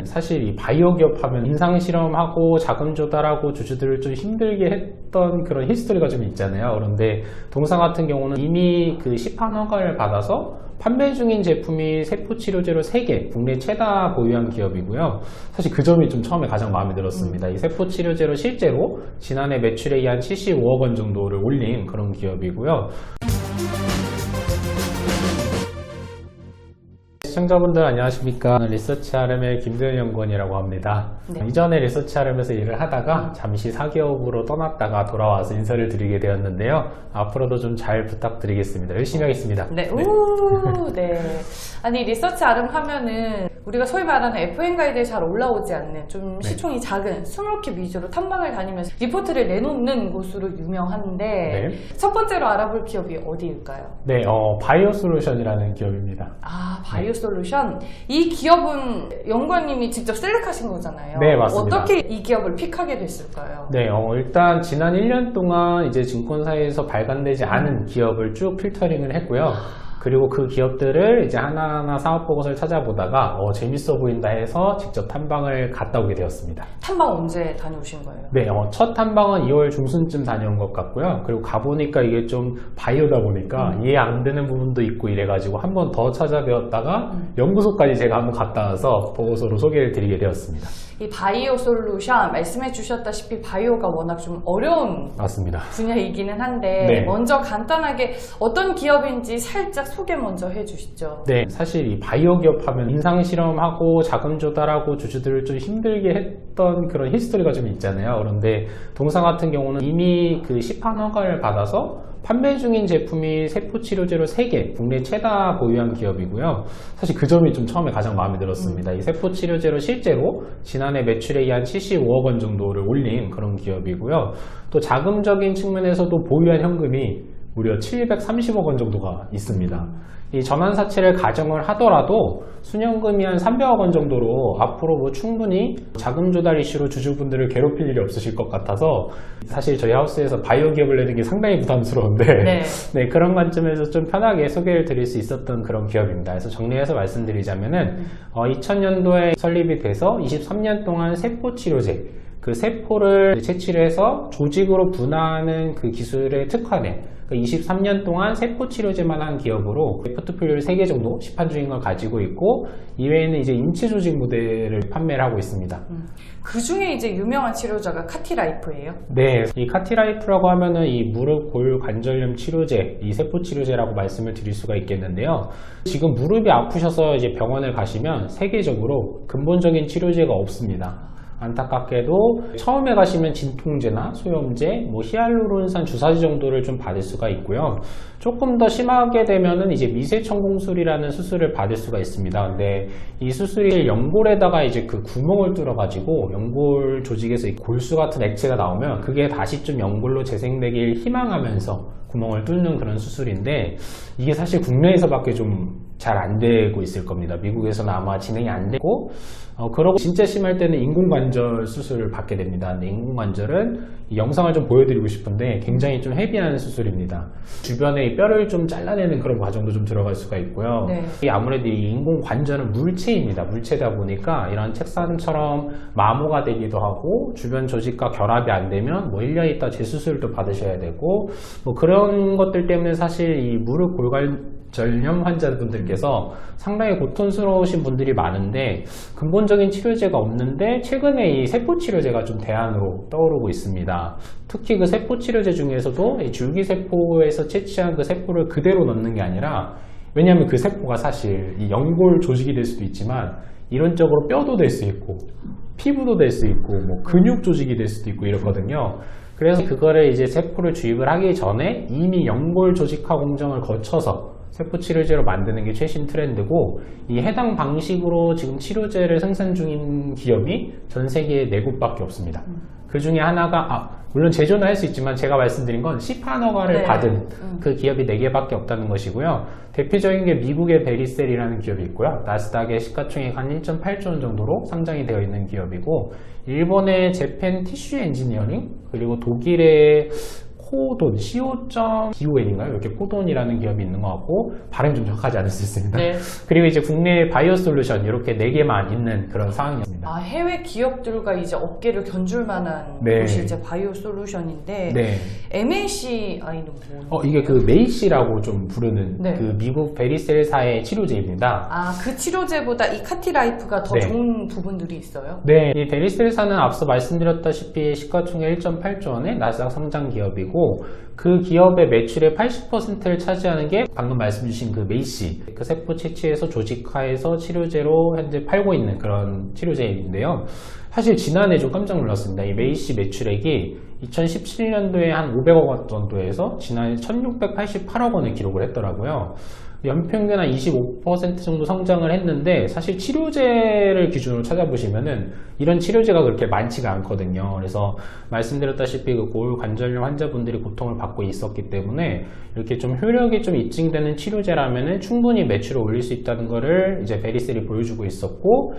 사실 이 바이오 기업 하면 임상 실험하고 자금 조달하고 주주들을 좀 힘들게 했던 그런 히스토리가 좀 있잖아요. 그런데 동사 같은 경우는 이미 그 시판 허가를 받아서 판매 중인 제품이 세포치료제로 3개, 국내 최다 보유한 기업이고요. 사실 그 점이 좀 처음에 가장 마음에 들었습니다. 이 세포치료제로 실제로 지난해 매출액이 한 75억 원 정도를 올린 그런 기업이고요. 시청자분들 안녕하십니까. 리서치 RM의 김도현 연구원이라고 합니다. 네. 이전에 리서치 RM에서 일을 하다가 잠시 사기업으로 떠났다가 돌아와서 인사를 드리게 되었는데요. 앞으로도 좀 잘 부탁드리겠습니다. 열심히 하겠습니다. 네. 오, 네. 아니, 리서치 RM 하면은 우리가 소위 말하는 FM 가이드에 잘 올라오지 않는 좀 시총이 작은 스몰캡 위주로 탐방을 다니면서 리포트를 내놓는 곳으로 유명한데 첫 번째로 알아볼 기업이 어디일까요? 네, 바이오 솔루션이라는 기업입니다. 아, 바이오 솔루션. 이 기업은 연구원님이 직접 셀렉하신 거잖아요. 네, 맞습니다. 어떻게 이 기업을 픽하게 됐을까요? 네, 일단 지난 1년 동안 이제 증권사에서 발간되지 않은 기업을 쭉 필터링을 했고요. 그리고 그 기업들을 이제 하나하나 사업 보고서를 찾아보다가 재밌어 보인다 해서 직접 탐방을 갔다 오게 되었습니다. 탐방 언제 다녀오신 거예요? 네, 첫 탐방은 2월 중순쯤 다녀온 것 같고요. 그리고 가보니까 이게 좀 바이오다 보니까 이해 안 되는 부분도 있고 이래가지고 한 번 더 찾아뵈었다가 연구소까지 제가 한번 갔다 와서 보고서로 소개를 드리게 되었습니다. 이 바이오 솔루션 말씀해 주셨다시피 바이오가 워낙 좀 어려운 맞습니다. 분야이기는 한데 네. 먼저 간단하게 어떤 기업인지 살짝 소개 먼저 해주시죠. 네, 사실 이 바이오 기업 하면 임상 실험하고 자금 조달하고 주주들을 좀 힘들게 했던 그런 히스토리가 좀 있잖아요. 그런데 동사 같은 경우는 이미 그 시판 허가를 받아서 판매 중인 제품이 세포치료제로 3개, 국내 최다 보유한 기업이고요. 사실 그 점이 좀 처음에 가장 마음에 들었습니다. 이 세포치료제로 실제로 지난해 매출액이 한 75억 원 정도를 올린 그런 기업이고요. 또 자금적인 측면에서도 보유한 현금이 무려 730억 원 정도가 있습니다. 이 전환사채를 가정을 하더라도 순현금이 한 300억 원 정도로 앞으로 뭐 충분히 자금 조달 이슈로 주주분들을 괴롭힐 일이 없으실 것 같아서 사실 저희 하우스에서 바이오 기업을 내는 게 상당히 부담스러운데 네, 그런 관점에서 좀 편하게 소개를 드릴 수 있었던 그런 기업입니다. 그래서 정리해서 말씀드리자면은 2000년도에 설립이 돼서 23년 동안 세포치료제 그 세포를 채취를 해서 조직으로 분화하는 그 기술에 특화된 23년 동안 세포치료제만 한 기업으로 포트폴리오를 3개 정도 시판 중인 걸 가지고 있고 이외에는 이제 인체 조직 모델을 판매를 하고 있습니다. 그 중에 이제 유명한 치료제가 카티라이프예요? 네, 이 카티라이프라고 하면은 이 무릎 골 관절염 치료제, 이 세포치료제라고 말씀을 드릴 수가 있겠는데요. 지금 무릎이 아프셔서 이제 병원을 가시면 세계적으로 근본적인 치료제가 없습니다. 안타깝게도 처음에 가시면 진통제나 소염제, 히알루론산 주사제 정도를 좀 받을 수가 있고요. 조금 더 심하게 되면은 이제 미세천공술이라는 수술을 받을 수가 있습니다. 근데 이 수술이 연골에다가 이제 그 구멍을 뚫어가지고 연골 조직에서 이 골수 같은 액체가 나오면 그게 다시 좀 연골로 재생되길 희망하면서 구멍을 뚫는 그런 수술인데 이게 사실 국내에서밖에 좀 잘 안 되고 있을 겁니다. 미국에서는 아마 진행이 안 되고 그러고 진짜 심할 때는 인공관절 수술을 받게 됩니다. 근데 인공관절은 이 영상을 좀 보여드리고 싶은데 굉장히 좀 헤비한 수술입니다. 주변에 이 뼈를 좀 잘라내는 그런 과정도 좀 들어갈 수가 있고요. 이 아무래도 이 인공관절은 물체입니다. 물체다 보니까 이런 책상처럼 마모가 되기도 하고 주변 조직과 결합이 안 되면 1년 있다 재수술도 받으셔야 되고 그런 것들 때문에 사실 이 무릎 골관절염 환자분들께서 상당히 고통스러우신 분들이 많은데 근본적인 치료제가 없는데 최근에 이 세포치료제가 좀 대안으로 떠오르고 있습니다. 특히 그 세포치료제 중에서도 이 줄기세포에서 채취한 그 세포를 그대로 넣는 게 아니라 왜냐하면 그 세포가 사실 이 연골 조직이 될 수도 있지만 이론적으로 뼈도 될 수 있고 피부도 될 수 있고 근육 조직이 될 수도 있고 이렇거든요. 그래서 그거를 이제 세포를 주입을 하기 전에 이미 연골 조직화 공정을 거쳐서 세포치료제로 만드는 게 최신 트렌드고 이 해당 방식으로 지금 치료제를 생산 중인 기업이 전 세계에 4곳밖에 없습니다. 그 중에 하나가 물론 제조는 할 수 있지만 제가 말씀드린 건 시판 허가를 받은 그 기업이 4개밖에 없다는 것이고요. 대표적인 게 미국의 베리셀이라는 기업이 있고요. 나스닥의 시가총액 한 1.8조 원 정도로 상장이 되어 있는 기업이고 일본의 재팬 티슈 엔지니어링 그리고 독일의 코돈, co.don인가요? 이렇게 코돈이라는 기업이 있는 것 같고, 발음이 좀 정확하지 않을 수 있습니다. 네. 그리고 이제 국내 바이오 솔루션, 이렇게 4개만 있는 그런 상황이었습니다. 아, 해외 기업들과 이제 업계를 견줄 만한 네. 곳이 이제 바이오 솔루션인데, 네. MACI는 뭐예요? 이게 그 메이시라고 좀 부르는 네. 그 미국 베리셀사의 치료제입니다. 아, 그 치료제보다 이 카티라이프가 더 네. 좋은 부분들이 있어요? 네, 이 베리셀사는 앞서 말씀드렸다시피 시가총액 1.8조 원의 나스닥 상장 기업이고 그 기업의 매출의 80%를 차지하는 게 방금 말씀 주신 그 메이시, 그 세포 채취해서 조직화해서 치료제로 현재 팔고 있는 그런 치료제인데요. 사실 지난해 좀 깜짝 놀랐습니다. 이 메이시 매출액이 2017년도에 한 500억 원 정도에서 지난해 1688억 원을 기록을 했더라고요. 연평균 한 25% 정도 성장을 했는데 사실 치료제를 기준으로 찾아보시면은 이런 치료제가 그렇게 많지가 않거든요. 그래서 말씀드렸다시피 그 고혈관절염 환자분들이 고통을 받고 있었기 때문에 이렇게 좀 효력이 좀 입증되는 치료제라면은 충분히 매출을 올릴 수 있다는 거를 이제 베리셀이 보여주고 있었고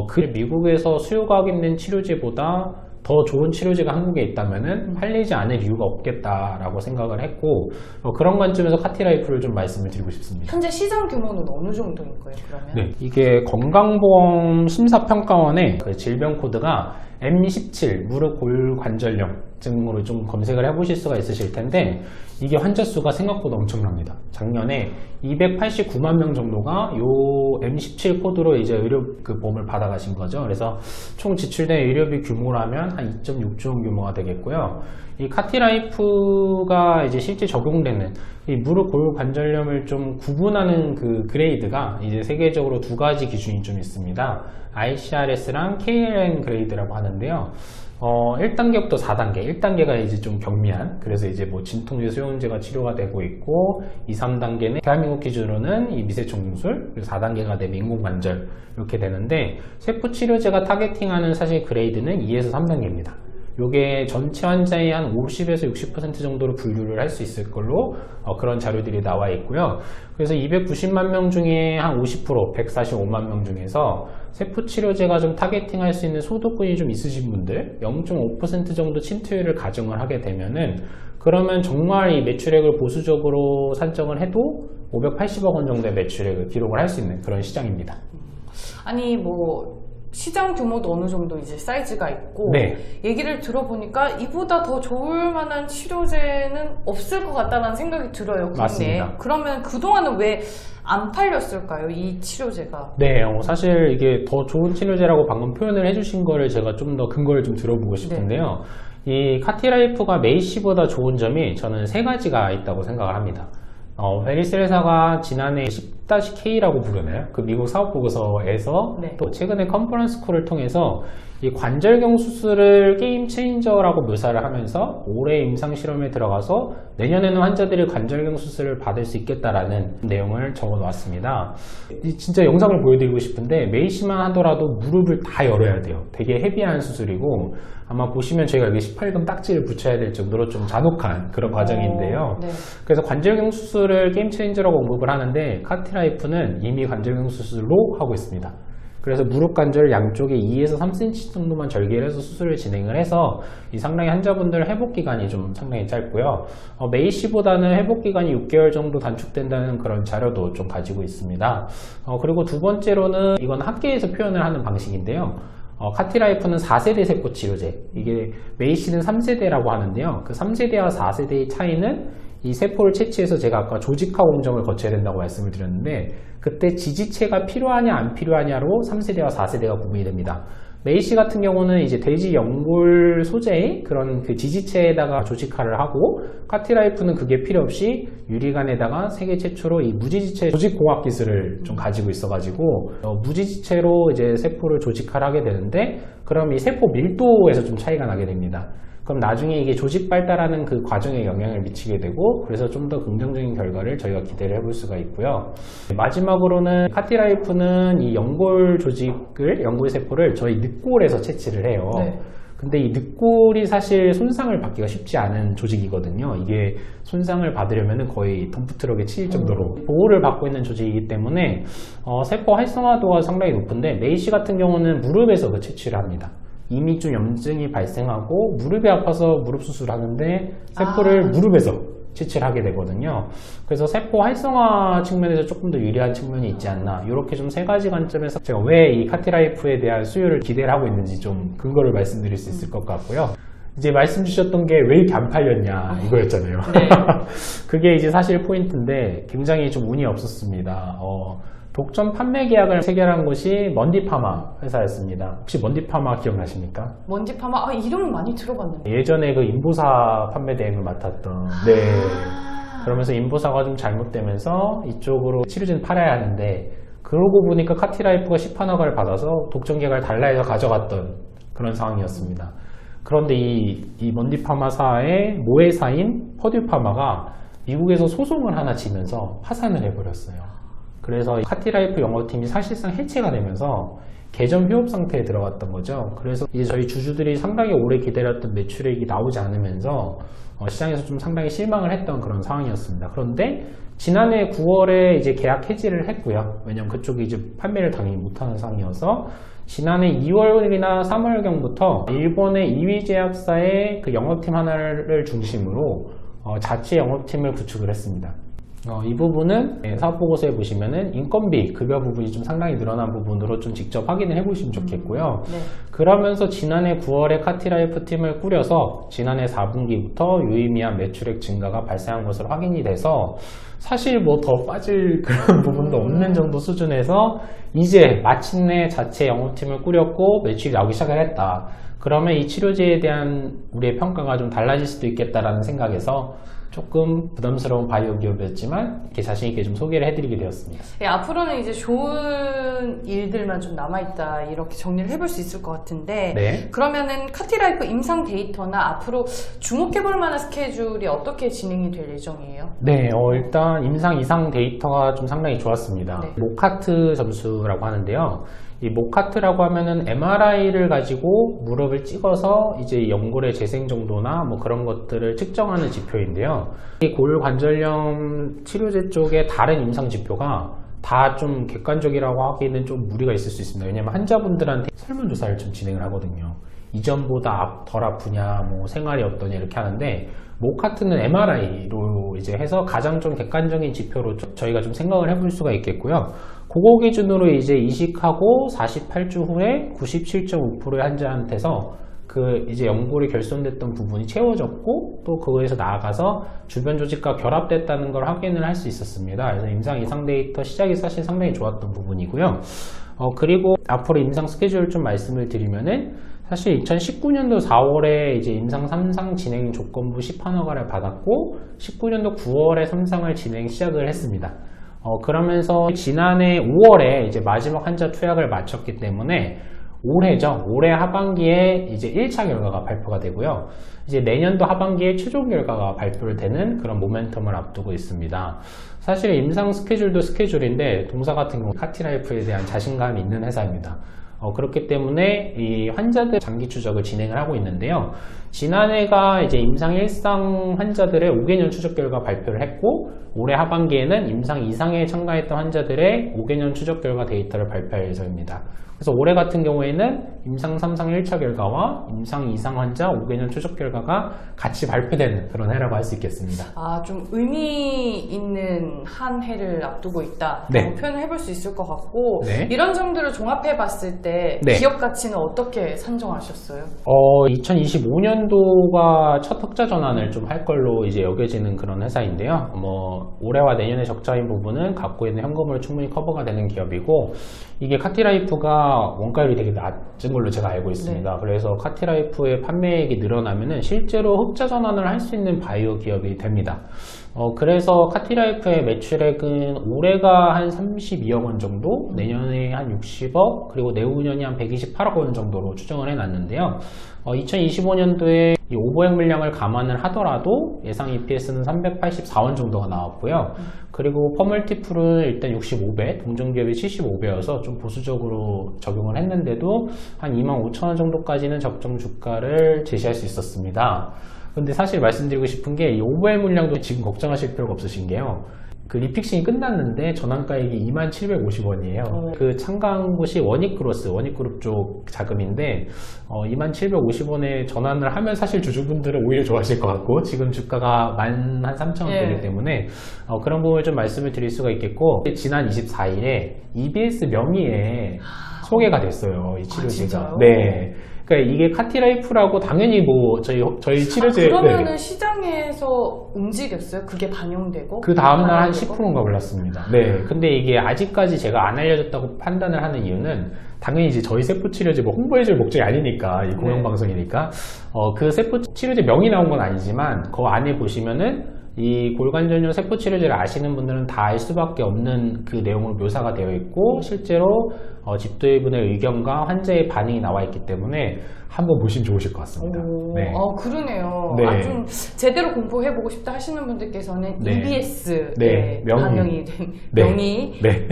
그 미국에서 수요가 있는 치료제보다 더 좋은 치료제가 한국에 있다면은 팔리지 않을 이유가 없겠다라고 생각을 했고 그런 관점에서 카티라이프를 좀 말씀을 드리고 싶습니다. 현재 시장 규모는 어느 정도인 거예요, 그러면? 네, 이게 건강보험 심사평가원의 그 질병 코드가 M17 무릎 골관절염증으로 좀 검색을 해보실 수가 있으실 텐데 이게 환자 수가 생각보다 엄청납니다. 작년에 289만 명 정도가 요 M17 코드로 이제 의료 그 보험을 받아가신 거죠. 그래서 총 지출된 의료비 규모라면 한 2.6조 원 규모가 되겠고요. 이 카티라이프가 이제 실제 적용되는 이 무릎 골관절염을 좀 구분하는 그 그레이드가 이제 세계적으로 두 가지 기준이 좀 있습니다. ICRS랑 KLN 그레이드라고 하는데요. 1단계부터 4단계. 1단계가 이제 좀 경미한, 그래서 이제 뭐 진통제, 수용제가 치료가 되고 있고, 2, 3단계는 대한민국 기준으로는 이 미세청 중술, 그리고 4단계가 되면 인공관절, 이렇게 되는데, 세포 치료제가 타겟팅하는 사실 그레이드는 2에서 3단계입니다. 요게 전체 환자의 한 50에서 60% 정도로 분류를 할 수 있을 걸로 그런 자료들이 나와 있고요. 그래서 290만 명 중에 한 50%, 145만 명 중에서 세포 치료제가 좀 타겟팅할 수 있는 소득권이 좀 있으신 분들 0.5% 정도 침투율을 가정을 하게 되면은 그러면 정말 이 매출액을 보수적으로 산정을 해도 580억 원 정도의 매출액을 기록을 할 수 있는 그런 시장입니다. 아니 뭐 시장 규모도 어느 정도 이제 사이즈가 있고 네. 얘기를 들어보니까 이보다 더 좋을 만한 치료제는 없을 것 같다는 생각이 들어요, 국내에. 맞습니다. 그러면 그동안은 왜 안 팔렸을까요, 이 치료제가? 네, 사실 이게 더 좋은 치료제라고 방금 표현을 해주신 거를 제가 좀 더 근거를 좀 들어보고 싶은데요. 이 카티라이프가 메이시보다 좋은 점이 저는 세 가지가 있다고 생각을 합니다. 베리셀사가 지난해 10-K라고 부르나요? 그 미국 사업보고서에서 네. 또 최근에 컨퍼런스 콜을 통해서 이 관절경 수술을 게임 체인저라고 묘사를 하면서 올해 임상 실험에 들어가서 내년에는 환자들이 관절경 수술을 받을 수 있겠다라는 내용을 적어 놓았습니다. 진짜 영상을 보여드리고 싶은데 메이시만 하더라도 무릎을 다 열어야 돼요. 되게 헤비한 수술이고 아마 보시면 저희가 여기 18금 딱지를 붙여야 될 정도로 좀 잔혹한 그런 과정인데요. 네. 그래서 관절경 수술을 게임 체인저라고 언급을 하는데 카티라이프는 이미 관절경 수술로 하고 있습니다. 그래서 무릎 관절 양쪽에 2에서 3cm 정도만 절개를 해서 수술을 진행을 해서 이 상당히 환자분들 회복 기간이 좀 상당히 짧고요. 메이시보다는 회복 기간이 6개월 정도 단축된다는 그런 자료도 좀 가지고 있습니다. 그리고 두 번째로는 이건 학계에서 표현을 하는 방식인데요. 카티라이프는 4세대 세포 치료제, 이게 메이시는 3세대라고 하는데요. 그 3세대와 4세대의 차이는 이 세포를 채취해서 제가 아까 조직화 공정을 거쳐야 된다고 말씀을 드렸는데 그때 지지체가 필요하냐 안 필요하냐로 3세대와 4세대가 구분이 됩니다. 메이시 같은 경우는 이제 돼지 연골 소재의 그런 그 지지체에다가 조직화를 하고 카티라이프는 그게 필요 없이 유리관에다가 세계 최초로 이 무지지체 조직공학 기술을 좀 가지고 있어가지고 무지지체로 이제 세포를 조직화를 하게 되는데 그럼 이 세포 밀도에서 좀 차이가 나게 됩니다. 그럼 나중에 이게 조직 발달하는 그 과정에 영향을 미치게 되고 그래서 좀 더 긍정적인 결과를 저희가 기대를 해볼 수가 있고요. 마지막으로는 카티라이프는 이 연골 조직을, 연골 세포를 저희 늑골에서 채취를 해요. 네. 근데 이 늑골이 사실 손상을 받기가 쉽지 않은 조직이거든요. 이게 손상을 받으려면 거의 덤프트럭에 치일 정도로 보호를 받고 있는 조직이기 때문에 세포 활성화도가 상당히 높은데 메이시 같은 경우는 무릎에서 그 채취를 합니다. 이미 좀 염증이 발생하고 무릎이 아파서 무릎 수술하는데 세포를 무릎에서 채취를 하게 되거든요. 그래서 세포 활성화 측면에서 조금 더 유리한 측면이 있지 않나, 이렇게 좀 세 가지 관점에서 제가 왜 이 카티라이프에 대한 수요를 기대를 하고 있는지 좀 근거를 말씀드릴 수 있을 것 같고요. 이제 말씀 주셨던 게 왜 이렇게 안 팔렸냐 이거였잖아요. 네. 그게 이제 사실 포인트인데 굉장히 좀 운이 없었습니다. 독점 판매 계약을 체결한 곳이 먼디파마 회사였습니다. 혹시 먼디파마 기억나십니까? 먼디파마, 이름은 많이 들어봤는데. 예전에 그 인보사 판매 대행을 맡았던. 네. 그러면서 인보사가 좀 잘못되면서 이쪽으로 치료제는 팔아야 하는데, 그러고 보니까 카티라이프가 시판 허가를 받아서 독점 계약을 달라해서 가져갔던 그런 상황이었습니다. 그런데 이 먼디파마사의 모회사인 퍼듀파마가 미국에서 소송을 하나 지면서 파산을 해버렸어요. 그래서 카티라이프 영업팀이 사실상 해체가 되면서 개점 휴업 상태에 들어갔던 거죠. 그래서 이제 저희 주주들이 상당히 오래 기다렸던 매출액이 나오지 않으면서 시장에서 좀 상당히 실망을 했던 그런 상황이었습니다. 그런데 지난해 9월에 이제 계약 해지를 했고요. 왜냐면 그쪽이 이제 판매를 당연히 못하는 상황이어서 지난해 2월이나 3월경부터 일본의 2위 제약사의 그 영업팀 하나를 중심으로 자체 영업팀을 구축을 했습니다. 이 부분은 사업보고서에 보시면은 인건비, 급여 부분이 좀 상당히 늘어난 부분으로 좀 직접 확인을 해보시면 좋겠고요. 네. 그러면서 지난해 9월에 카티라이프 팀을 꾸려서 지난해 4분기부터 유의미한 매출액 증가가 발생한 것으로 확인이 돼서 사실 뭐 더 빠질 그런 부분도 없는 정도 수준에서 이제 마침내 자체 영업팀을 꾸렸고 매출이 나오기 시작을 했다. 그러면 이 치료제에 대한 우리의 평가가 좀 달라질 수도 있겠다라는 생각에서 조금 부담스러운 바이오 기업이었지만 이렇게 자신있게 좀 소개를 해드리게 되었습니다. 예, 앞으로는 이제 좋은 일들만 좀 남아있다, 이렇게 정리를 해볼 수 있을 것 같은데, 네. 그러면은 카티라이프 임상 데이터나 앞으로 주목해볼 만한 스케줄이 어떻게 진행이 될 예정이에요? 네, 일단 임상 이상 데이터가 좀 상당히 좋았습니다. 네. 모카트 점수라고 하는데요. 이 모카트라고 하면은 MRI를 가지고 무릎을 찍어서 이제 연골의 재생 정도나 뭐 그런 것들을 측정하는 지표인데요. 이 골관절염 치료제 쪽의 다른 임상 지표가 다 좀 객관적이라고 하기에는 좀 무리가 있을 수 있습니다. 왜냐면 환자분들한테 설문조사를 좀 진행을 하거든요. 이전보다 덜 아프냐, 뭐 생활이 어떠냐 이렇게 하는데, 모카트는 MRI로 이제 해서 가장 좀 객관적인 지표로 저희가 좀 생각을 해볼 수가 있겠고요. 그거 기준으로 이제 이식하고 48주 후에 97.5%의 환자한테서 그 이제 연골이 결손됐던 부분이 채워졌고, 또 그거에서 나아가서 주변 조직과 결합됐다는 걸 확인을 할 수 있었습니다. 그래서 임상 이상 데이터 시작이 사실 상당히 좋았던 부분이고요. 그리고 앞으로 임상 스케줄 좀 말씀을 드리면은, 사실 2019년도 4월에 이제 임상 3상 진행 조건부 시판 허가를 받았고 19년도 9월에 3상을 진행 시작을 했습니다. 그러면서 지난해 5월에 이제 마지막 환자 투약을 마쳤기 때문에 올해죠. 올해 하반기에 이제 1차 결과가 발표가 되고요. 이제 내년도 하반기에 최종 결과가 발표되는 그런 모멘텀을 앞두고 있습니다. 사실 임상 스케줄도 스케줄인데 동사 같은 경우 카티라이프에 대한 자신감이 있는 회사입니다. 그렇기 때문에 이 환자들 장기 추적을 진행을 하고 있는데요. 지난해가 이제 임상 1상 환자들의 5개년 추적 결과 발표를 했고, 올해 하반기에는 임상 2상에 참가했던 환자들의 5개년 추적 결과 데이터를 발표할 예정입니다. 그래서 올해 같은 경우에는 임상 3상 1차 결과와 임상 2상 환자 5개년 추적 결과가 같이 발표되는 그런 해라고 할 수 있겠습니다. 좀 의미 있는 한 해를 앞두고 있다, 네. 라고 표현을 해볼 수 있을 것 같고, 네. 이런 점들을 종합해 봤을 때 네. 기업 가치는 어떻게 산정하셨어요? 2025년도가 첫 흑자 전환을 좀 할 걸로 이제 여겨지는 그런 회사인데요. 올해와 내년에 적자인 부분은 갖고 있는 현금으로 충분히 커버가 되는 기업이고, 이게 카티라이프가 원가율이 되게 낮은 걸로 제가 알고 있습니다. 네. 그래서 카티라이프의 판매액이 늘어나면은 실제로 흑자 전환을 할 수 있는 바이오 기업이 됩니다. 그래서 카티라이프의 매출액은 올해가 한 32억 원 정도, 내년에 한 60억, 그리고 내후년이 한 128억 원 정도로 추정을 해놨는데요. 2025년도에 이 오버액 물량을 감안을 하더라도 예상 EPS는 384원 정도가 나왔고요. 그리고 퍼멀티플은 일단 65배, 동종기업이 75배여서 좀 보수적으로 적용을 했는데도 한 25,000원 정도까지는 적정 주가를 제시할 수 있었습니다. 근데 사실 말씀드리고 싶은 게 이 오버액 물량도 지금 걱정하실 필요가 없으신 게요. 그 리픽싱이 끝났는데 전환가액이 2750원이에요. 그 참가한 곳이 원익그룹 쪽 자금인데 2750원에 전환을 하면 사실 주주분들은 오히려 좋아하실 것 같고 지금 주가가 13,000원대이기 예. 때문에 그런 부분을 좀 말씀을 드릴 수가 있겠고 지난 24일에 EBS 명의에 소개가 됐어요. 이 치료제가. 진짜요? 네. 그러니까 이게 카티라이프라고 당연히 뭐 저희 치료제 그러면은 네. 시장에서 움직였어요? 그게 반영되고? 그 다음날 한 반영되고? 10%인가 올랐습니다. 네. 근데 이게 아직까지 제가 안 알려졌다고 판단을 하는 이유는 당연히 이제 저희 세포치료제 뭐 홍보해줄 목적이 아니니까 이 공영방송이니까 그 세포치료제 명이 나온 건 아니지만 그 안에 보시면은 이 골관전염 세포치료제를 아시는 분들은 다 알 수밖에 없는 그 내용으로 묘사가 되어 있고 실제로 집도의분의 의견과 환자의 반응이 나와 있기 때문에 한번 보시면 좋으실 것 같습니다. 네. 그러네요. 네. 좀 제대로 공부해보고 싶다 하시는 분들께서는 네. EBS 네. 명의. 반영이 된 네. 명의 네.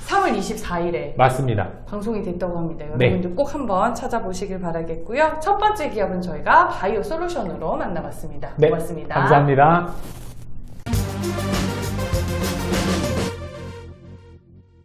3월 24일에 맞습니다. 방송이 됐다고 합니다. 네. 여러분들 꼭 한번 찾아보시길 바라겠고요. 첫 번째 기업은 저희가 바이오 솔루션으로 만나봤습니다. 네. 고맙습니다. 감사합니다.